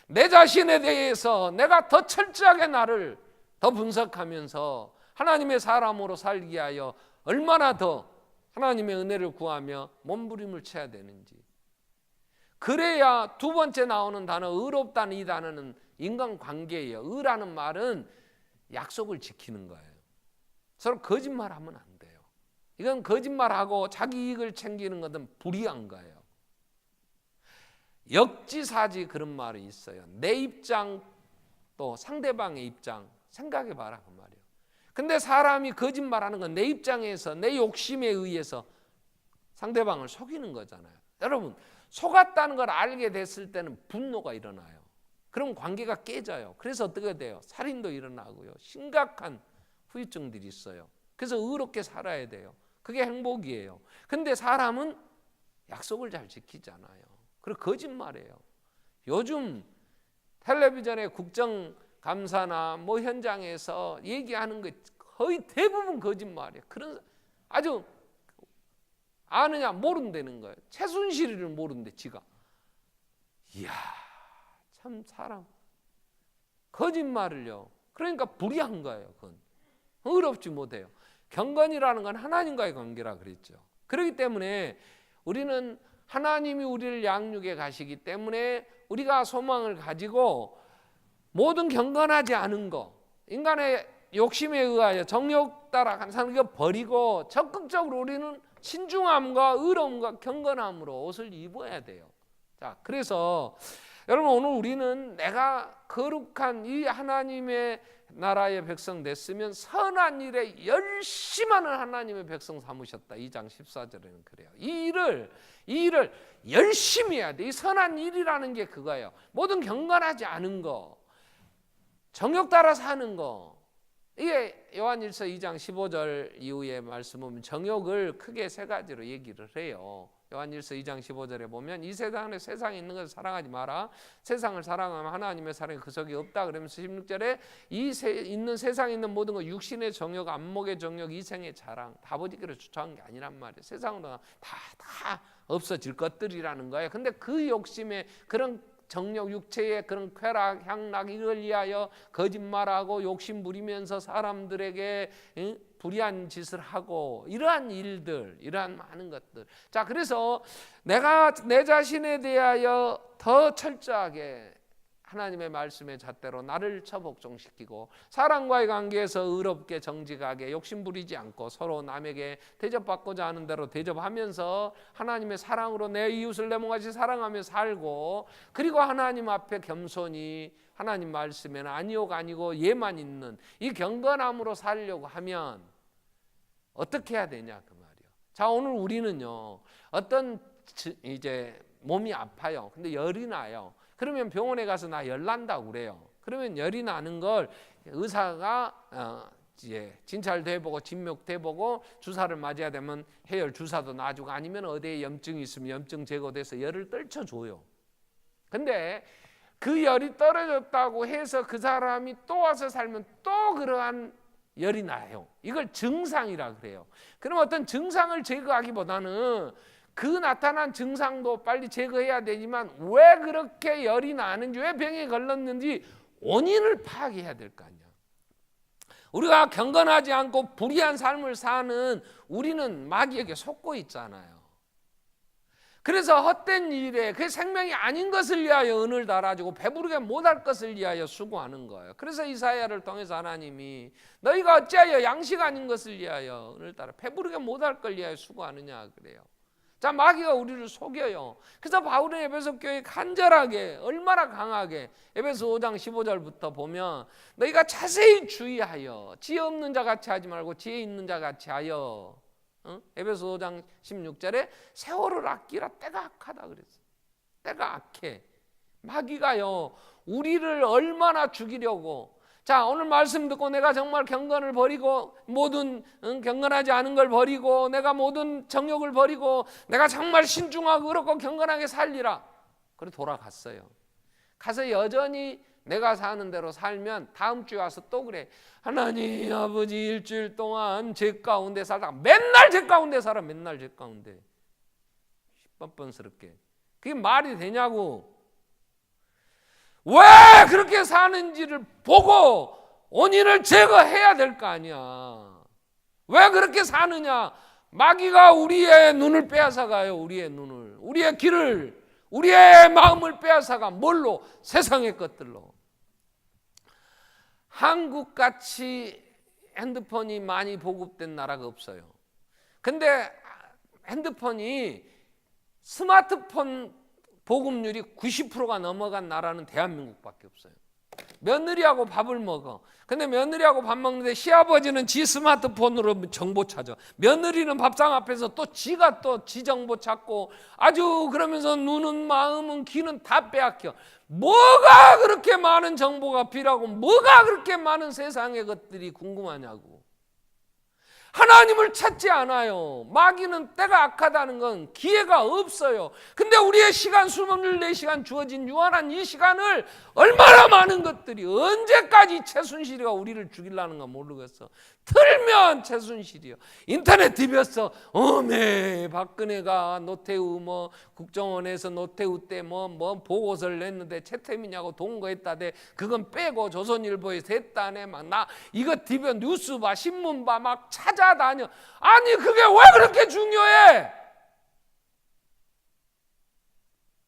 내 자신에 대해서 내가 더 철저하게 나를 더 분석하면서 하나님의 사람으로 살기 위하여 얼마나 더 하나님의 은혜를 구하며 몸부림을 쳐야 되는지. 그래야 두 번째 나오는 단어 의롭다는 이 단어는 인간관계예요. 의라는 말은 약속을 지키는 거예요. 서로 거짓말하면 안 돼요. 이건 거짓말하고 자기 이익을 챙기는 것은 불의한 거예요. 역지사지 그런 말이 있어요. 내 입장 또 상대방의 입장 생각해봐라 그 말이에요. 근데 사람이 거짓말하는 건 내 입장에서 내 욕심에 의해서 상대방을 속이는 거잖아요. 여러분 속았다는 걸 알게 됐을 때는 분노가 일어나요. 그럼 관계가 깨져요. 그래서 어떻게 돼요? 살인도 일어나고요. 심각한 후유증들이 있어요. 그래서 의롭게 살아야 돼요. 그게 행복이에요. 근데 사람은 약속을 잘 지키잖아요. 그리고 거짓말해요. 요즘 텔레비전의 국정감사나 뭐 현장에서 얘기하는 거 거의 대부분 거짓말이에요. 그런 아주 아느냐 모른다는 거예요. 최순실이를 모른대 지가. 이야 참 사람 거짓말을요. 그러니까 불의한 거예요. 그건 의롭지 못해요. 경건이라는 건 하나님과의 관계라 그랬죠. 그렇기 때문에 우리는 하나님이 우리를 양육해 가시기 때문에 우리가 소망을 가지고 모든 경건하지 않은 거, 인간의 욕심에 의하여 정욕 따라 사는 거 버리고 적극적으로 우리는 신중함과 의로움과 경건함으로 옷을 입어야 돼요. 자, 그래서 여러분 오늘 우리는 내가 거룩한 이 하나님의 나라의 백성 됐으면 선한 일에 열심하는 하나님의 백성 삼으셨다. 2장 14절에는 그래요. 이 일을 열심히 해야 돼. 이 선한 일이라는 게 그거예요. 모든 경건하지 않은 거, 정욕 따라 사는 거. 이게 요한일서 2장 15절 이후에 말씀 보면 정욕을 크게 세 가지로 얘기를 해요. 요한일서 2장 15절에 보면 이 세상에 있는 것을 사랑하지 마라. 세상을 사랑하면 하나님의 사랑이 그 속에 없다. 그러면서 16절에 있는 세상에 있는 모든 것, 육신의 정욕, 안목의 정욕, 이생의 자랑, 아버지께로 주장한 게 아니란 말이에요. 세상으로 다 없어질 것들이라는 거예요. 근데 그 욕심에 그런 정욕, 육체의 그런 쾌락, 향락 이걸 위하여 거짓말하고 욕심 부리면서 사람들에게 불의한 짓을 하고 이러한 일들, 이러한 많은 것들. 자, 그래서 내가 내 자신에 대하여 더 철저하게 하나님의 말씀의 잣대로 나를 처복종시키고 사람과의 관계에서 의롭게 정직하게 욕심부리지 않고 서로 남에게 대접받고자 하는 대로 대접하면서 하나님의 사랑으로 내 이웃을 내 몸같이 사랑하며 살고, 그리고 하나님 앞에 겸손히 하나님 말씀에는 아니오가 아니고 예만 있는 이 경건함으로 살려고 하면 어떻게 해야 되냐 그 말이요. 자, 오늘 우리는요, 어떤 이제 몸이 아파요. 근데 열이 나요. 그러면 병원에 가서 나 열 난다고 그래요. 그러면 열이 나는 걸 의사가 이제 진찰도 해보고 진맥도 해보고 주사를 맞아야 되면 해열 주사도 놔주고, 아니면 어디에 염증이 있으면 염증 제거돼서 열을 떨쳐줘요. 근데 그 열이 떨어졌다고 해서 그 사람이 또 와서 살면 또 그러한 열이 나요. 이걸 증상이라 그래요. 그럼 어떤 증상을 제거하기보다는 그 나타난 증상도 빨리 제거해야 되지만 왜 그렇게 열이 나는지, 왜 병에 걸렸는지 원인을 파악해야 될 거 아니야. 우리가 경건하지 않고 불의한 삶을 사는 우리는 마귀에게 속고 있잖아요. 그래서 헛된 일에 그 생명이 아닌 것을 위하여 은을 달아주고 배부르게 못할 것을 위하여 수고하는 거예요. 그래서 이사야를 통해서 하나님이 너희가 어찌하여 양식 아닌 것을 위하여 은을 달아 배부르게 못할 걸 위하여 수고하느냐 그래요. 자, 마귀가 우리를 속여요. 그래서 바울은 에베소 교회에 간절하게, 얼마나 강하게, 에베소 5장 15절부터 보면 너희가 자세히 주의하여 지혜 없는 자 같이 하지 말고 지혜 있는 자 같이 하여, 에베소 5장 16절에 세월을 아끼라 때가 악하다 그랬어요. 때가 악해. 마귀가요 우리를 얼마나 죽이려고. 자, 오늘 말씀 듣고 내가 정말 경건을 버리고 모든 경건하지 않은 걸 버리고 내가 모든 정욕을 버리고 내가 정말 신중하고 의롭고 경건하게 살리라. 그래 돌아갔어요. 가서 여전히 내가 사는 대로 살면 다음 주에 와서 또 그래. 하나님 아버지 일주일 동안 죄 가운데 살다가 맨날 죄 가운데 살아. 맨날 죄 가운데. 뻔뻔스럽게. 그게 말이 되냐고. 왜 그렇게 사는지를 보고 원인을 제거해야 될 거 아니야. 왜 그렇게 사느냐. 마귀가 우리의 눈을 빼앗아가요. 우리의 눈을, 우리의 길을, 우리의 마음을 빼앗아가. 뭘로? 세상의 것들로. 한국같이 핸드폰이 많이 보급된 나라가 없어요. 근데 핸드폰이 스마트폰 보급률이 90%가 넘어간 나라는 대한민국밖에 없어요. 며느리하고 밥을 먹어. 근데 며느리하고 밥 먹는데 시아버지는 지 스마트폰으로 정보 찾아. 며느리는 밥상 앞에서 또 지가 또 지 정보 찾고 아주 그러면서 눈은 마음은 귀는 다 빼앗겨. 뭐가 그렇게 많은 정보가 필요하고 뭐가 그렇게 많은 세상의 것들이 궁금하냐고. 하나님을 찾지 않아요. 마귀는 때가 악하다는 건 기회가 없어요. 근데 우리의 시간 24시간 주어진 유한한 이 시간을 얼마나 많은 것들이 언제까지 최순실이가 우리를 죽이려는가 모르겠어. 틀면 최순실이요. 인터넷 뒤벼서 어메 박근혜가 노태우 뭐 국정원에서 노태우 때 뭐 보고서를 냈는데 최태민이하고 동거했다대. 그건 빼고 조선일보에서 했다네. 막 나 이거 뒤벼 뉴스 봐 신문 봐 막 찾아다녀. 아니 그게 왜 그렇게 중요해?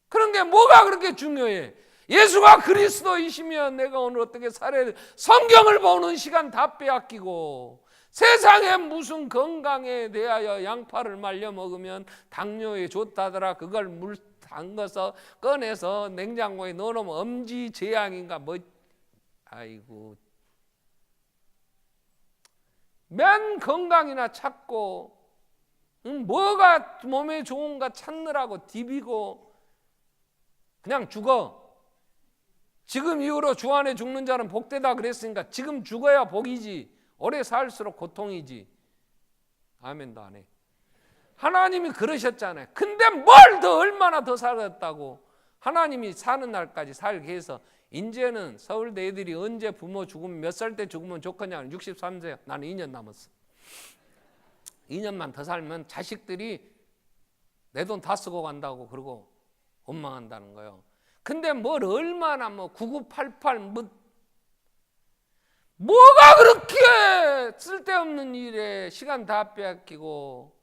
그런 게 뭐가 그렇게 중요해? 예수가 그리스도이시면 내가 오늘 어떻게 살아야 돼? 성경을 보는 시간 다 빼앗기고 세상에 무슨 건강에 대하여 양파를 말려 먹으면 당뇨에 좋다더라. 그걸 물 담가서 꺼내서 냉장고에 넣어놓으면 엄지 제약인가 뭐. 아이고 맨 건강이나 찾고 뭐가 몸에 좋은가 찾느라고 디비고 그냥 죽어. 지금 이후로 주 안에 죽는 자는 복되다 그랬으니까 지금 죽어야 복이지. 오래 살수록 고통이지. 아멘도 안 해. 하나님이 그러셨잖아요. 근데 뭘 더 얼마나 더 살았다고. 하나님이 사는 날까지 살게 해서 이제는 서울대 애들이 언제 부모 죽으면 몇 살 때 죽으면 좋겠냐. 63세. 나는 2년 남았어. 2년만 더 살면 자식들이 내 돈 다 쓰고 간다고 그러고 원망한다는 거예요. 근데 뭘 얼마나 9988 뭐가 그렇게 쓸데없는 일에 시간 다 빼앗기고.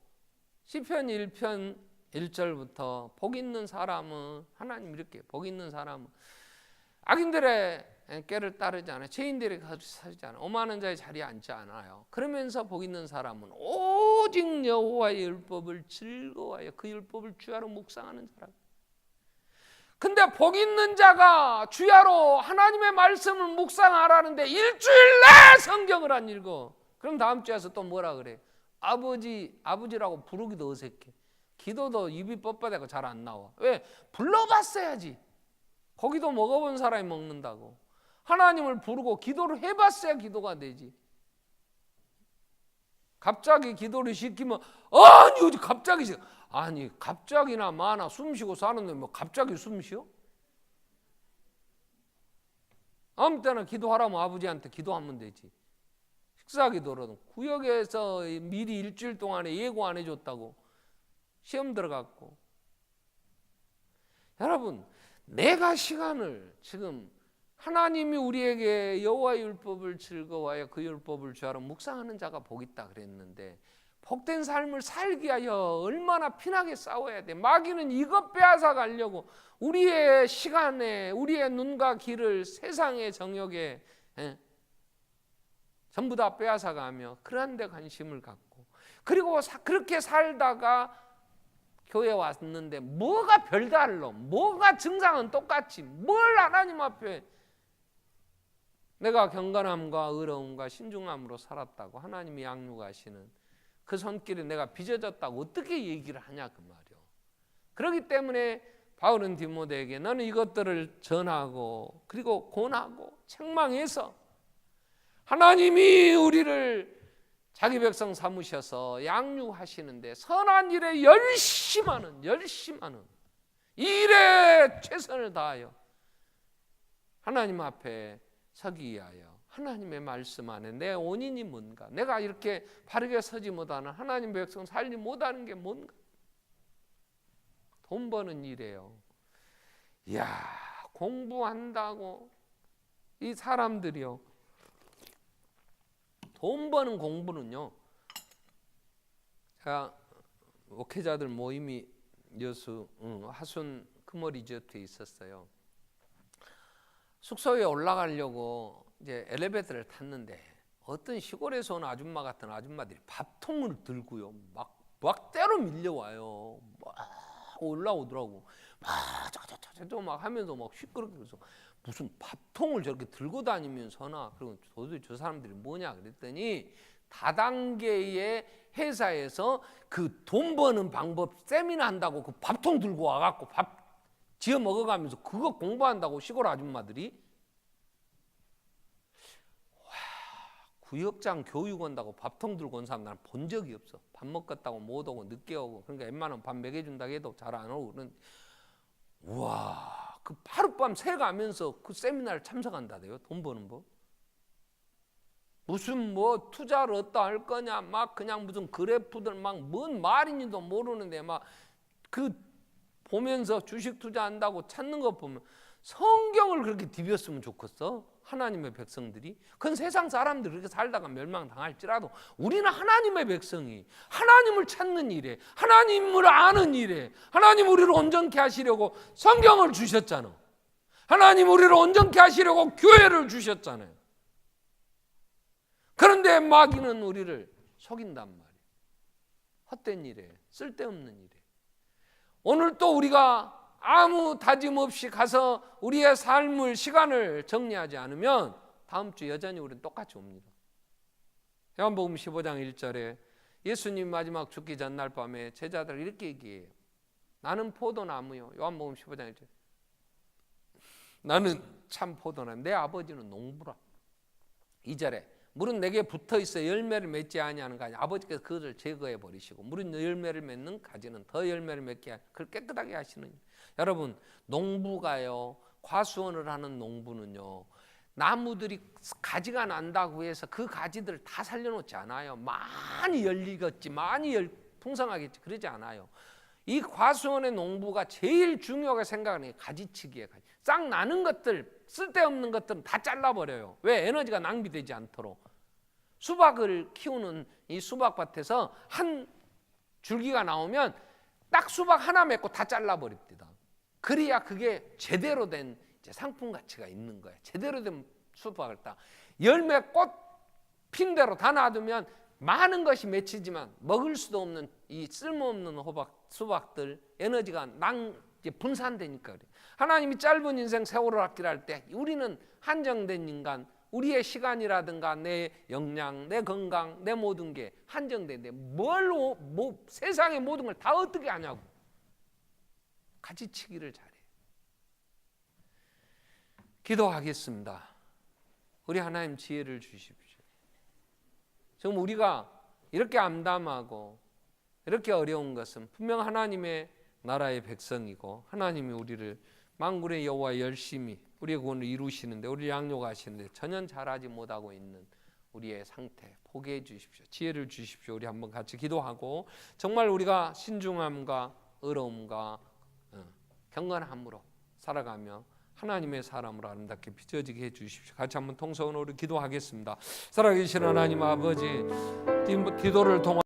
시편 1편 1절부터 복 있는 사람은 하나님 이렇게 복 있는 사람은 악인들의 꾀를 따르지 않아요. 죄인들의 것을 사지 않아요. 오만한 자의 자리에 앉지 않아요. 그러면서 복 있는 사람은 오직 여호와의 율법을 즐거워하여 그 율법을 주야로 묵상하는 사람. 근데 복 있는 자가 주야로 하나님의 말씀을 묵상하라는데 일주일 내 성경을 안 읽어. 그럼 다음 주에서 또 뭐라 그래? 아버지라고 부르기도 어색해. 기도도 입이 뻣뻣하고 잘 안 나와. 왜? 불러봤어야지. 거기도 먹어본 사람이 먹는다고. 하나님을 부르고 기도를 해봤어야 기도가 되지. 갑자기 기도를 시키면 갑자기나 마나 숨 쉬고 사는데 뭐 갑자기 숨 쉬어? 아무 때나 기도하라면 아버지한테 기도하면 되지. 식사 기도로는 구역에서 미리 일주일 동안에 예고 안 해줬다고 시험 들어갔고. 여러분, 내가 시간을 지금 하나님이 우리에게 여호와의 율법을 즐거워하여 그 율법을 주하러 묵상하는 자가 복 있다 그랬는데, 복된 삶을 살기 위하여 얼마나 피나게 싸워야 돼. 마귀는 이것 빼앗아 가려고 우리의 시간에, 우리의 눈과 귀를 세상의 정욕에 전부 다 빼앗아 가며 그러한 데 관심을 갖고, 그리고 그렇게 살다가 교회 왔는데 뭐가 별달러, 뭐가 증상은 똑같지, 뭘 하나님 앞에 내가 경건함과 의로움과 신중함으로 살았다고 하나님이 양육하시는 그 손길에 내가 빚어졌다고 어떻게 얘기를 하냐 그 말이요. 그렇기 때문에 바울은 디모데에게 너는 이것들을 전하고 그리고 권하고 책망해서, 하나님이 우리를 자기 백성 삼으셔서 양육하시는데 선한 일에 열심하는 일에 최선을 다하여 하나님 앞에 서기 위하여 하나님의 말씀 안에 내 원인이 뭔가, 내가 이렇게 바르게 서지 못하는, 하나님 백성 살지 못하는 게 뭔가. 돈 버는 일이에요. 이야, 공부한다고 이 사람들이요, 돈 버는 공부는요, 제가 목회자들 모임이 하순 금월 리조트에 있었어요. 숙소에 올라가려고 이제 엘리베이터를 탔는데 어떤 시골에서 온 아줌마 같은 아줌마들이 밥통을 들고요, 막 때로 밀려와요. 막 올라오더라고. 막 하면서 막 시끄럽게. 그래서 무슨 밥통을 저렇게 들고 다니면서나, 그리고 도대체 저 사람들이 뭐냐 그랬더니 다단계의 회사에서 그 돈 버는 방법 세미나 한다고 그 밥통 들고 와갖고 밥 지어 먹어가면서 그거 공부한다고 시골 아줌마들이. 구역장 교육 온다고 밥통 들고 온 사람 나는 본 적이 없어. 밥 먹겠다고 못 오고 늦게 오고, 그러니까 웬만하면 밥 먹여준다고 해도 잘 안 오고. 우와, 그 하룻밤 새가면서 그 세미나를 참석한다대요. 돈 버는 법. 무슨 뭐 투자를 어디다 할 거냐, 막 그냥 무슨 그래프들 막 뭔 말인지도 모르는데 막 그 보면서 주식 투자한다고 찾는 거 보면 성경을 그렇게 디뎠으면 좋겠어. 하나님의 백성들이. 그건 세상 사람들이 그렇게 살다가 멸망당할지라도 우리는 하나님의 백성이 하나님을 찾는 일에, 하나님을 아는 일에, 하나님 우리를 온전케 하시려고 성경을 주셨잖아. 하나님 우리를 온전케 하시려고 교회를 주셨잖아요. 그런데 마귀는 우리를 속인단 말이에요. 헛된 일에, 쓸데없는 일에. 오늘 또 우리가 아무 다짐 없이 가서 우리의 삶을, 시간을 정리하지 않으면 다음 주 여전히 우리는 똑같이 옵니다. 요한복음 15장 1절에 예수님 마지막 죽기 전날 밤에 제자들 이렇게 얘기해요. 나는 포도나무요. 요한복음 15장 1절. 나는 참 포도나무, 내 아버지는 농부라. 2절에 물은 내게 붙어있어 열매를 맺지 아니하는 가지, 아버지께서 그것을 제거해 버리시고 물은 열매를 맺는 가지는 더 열매를 맺게 하시고 그걸 깨끗하게 하시는. 여러분, 농부가요, 과수원을 하는 농부는요, 나무들이 가지가 난다고 해서 그 가지들을 다 살려놓지 않아요. 많이 열리겠지, 많이 풍성하겠지, 그러지 않아요. 이 과수원의 농부가 제일 중요하게 생각하는 게 가지치기에, 싹 나는 것들, 쓸데없는 것들은 다 잘라버려요. 왜? 에너지가 낭비되지 않도록. 수박을 키우는 이 수박밭에서 한 줄기가 나오면 딱 수박 하나 맺고 다 잘라버립니다. 그래야 그게 제대로 된 이제 상품 가치가 있는 거예요. 제대로 된 수박을 딱 열매 꽃 핀 대로 다 놔두면 많은 것이 맺히지만 먹을 수도 없는 이 쓸모없는 수박들 에너지가 이제 분산되니까 그래요. 하나님이 짧은 인생 세월을 아끼랄 때 우리는 한정된 인간, 우리의 시간이라든가 내 역량, 내 건강, 내 모든 게 한정된데 세상의 모든 걸 다 어떻게 하냐고. 가지치기를 잘해. 기도하겠습니다. 우리 하나님 지혜를 주십시오. 지금 우리가 이렇게 암담하고 이렇게 어려운 것은 분명 하나님의 나라의 백성이고 하나님이 우리를 만군의 여호와 열심히 우리의 구원을 이루시는데 우리를 양육하시는데 전혀 잘하지 못하고 있는 우리의 상태 포기해 주십시오. 지혜를 주십시오. 우리 한번 같이 기도하고 정말 우리가 신중함과 의로움과 경건함으로 살아가며 하나님의 사람으로 아름답게 빚어지게 해주십시오. 같이 한번 통성으로 기도하겠습니다. 살아계신 하나님 아버지, 기도를 통한